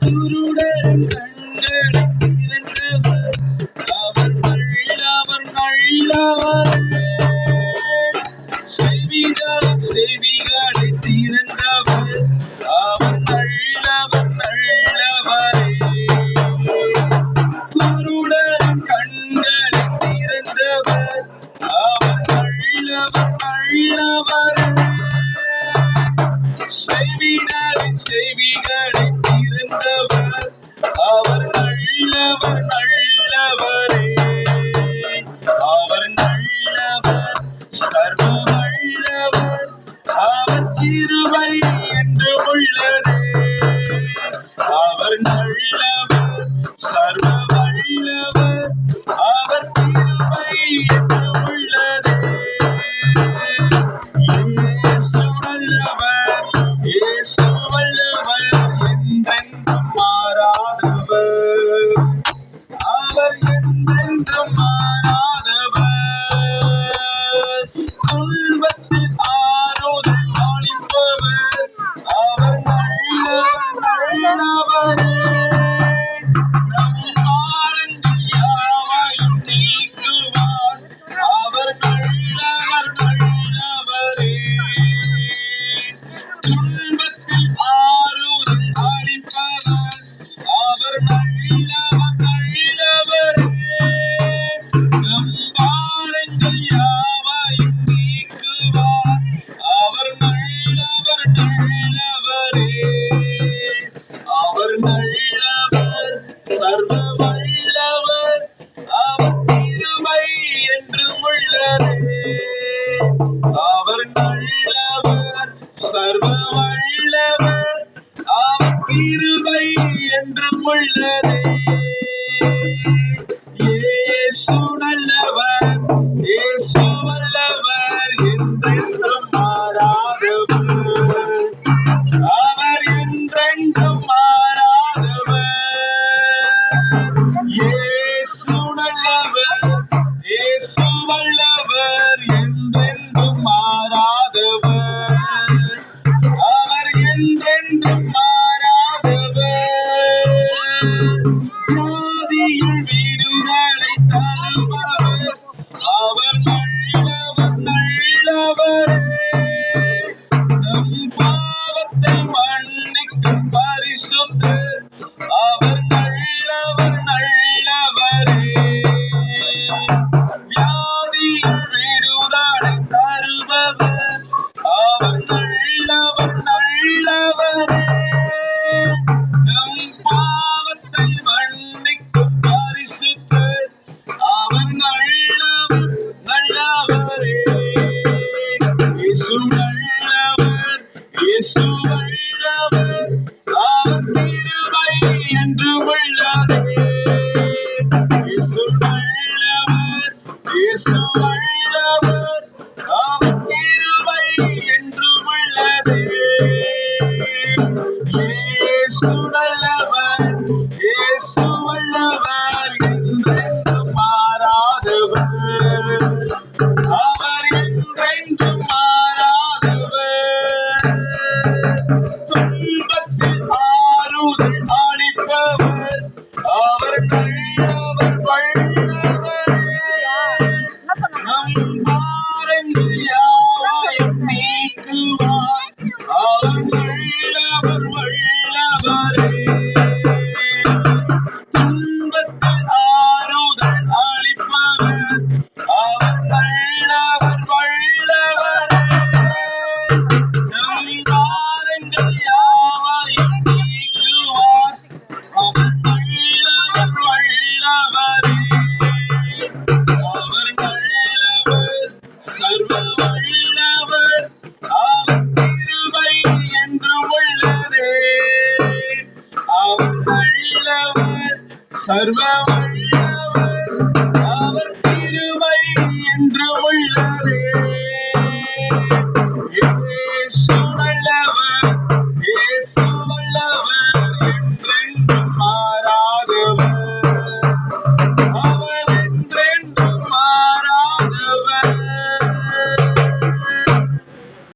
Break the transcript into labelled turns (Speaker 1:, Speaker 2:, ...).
Speaker 1: குருடரின் கண்களை திறந்தவர் அவர் நல்லவர். செவிகளை திறந்தவர் அவர் நல்லவரே. குருடரின் கண்களை திறந்தவர் அவர் நல்லவரே. செவிகளை திறந்தவர் அவர் நல்லவரே. அவர் நல்லவர், சர்வ வல்லவர், அவர் கிருபை என்று உள்ளதே. அவர் நல்லவர், சர்வ வல்லவர், அவர் கிருபை என்று உள்ளதே. இயேசு வல்லவர், என்றென்றும் மாறாதவர். அவர் என்றென்றும் மாறாதவர். துன்பத்தில் ஆறுதல் அளிப்பவர் அவர் நல்லவரே. நம் பாரங்கள் யாவையும் நீக்குவார் அவர் நல்லவரே. துன்பத்தில் ஆறுதல் அளிப்பவர் அவர் நல்லவரே. நம் பாரங்கள் யாவையும் நீக்குவார் அவர் நல்லவரே. அவர் நல்லவர், சர்வ வல்லவர், அவர் கிருபை என்றும் உள்ளதே. அவர் நல்லவர், சர்வ வல்லவர், அவர் கிருபை என்றும் உள்ளதே. இயேசு நல்லவர், இயேசு வல்லவர், என்றென்றும் மாறாதவர். அவர் என்றென்றும் மாறாதவர். இயேசு நல்லவர், இயேசு வல்லவர், என்றென்றும் மாறாதவர். அவர் என்றென்றும் மாறாதவர். ஜாதியில் விடுதலை தருபவர் அவர் நல்லவரே. நம் பாவத்தை மன்னிக்கும் பரிசுத்தர் அவர் நல்லவரே. வியாதியில் விடுதலை தருபவர் அவர் நல்லவரே. நம் பாவத்தை மன்னிக்கும் பரிசுத்தர் அவர் நல்லவரே. இயேசு நல்லவர், இயேசு வல்லவர், அவர் கிருபை என்று உள்ளதே. இயேசு நல்லவர், இயேசு வல்லவர், அவர் கிருபை என்று உள்ளதே. இயேசு நல்லவர், இயேசு வல்லவர், என்றென்றும் மாறாதவர். அவர் என்றென்றும் மாறாதவர். துன்பத்தில் ஆறுதல் அளிப்பவர் அவர் வல்லவரே. நம் பாரங்கள் யாவையும் நீக்குவார் அவர் வல்லவரே. துன்பத்தில் ஆறுதல் அளிப்பவர் அவர் வல்லவரே. நம் பாரங்கள் யாவையும் நீக்குவார் அவர் வல்லவரே. அவர் நல்லவர், சர்வ வல்லவர், அவர் கிருபை என்றும் உள்ளதே. அவர் நல்லவர், சர்வ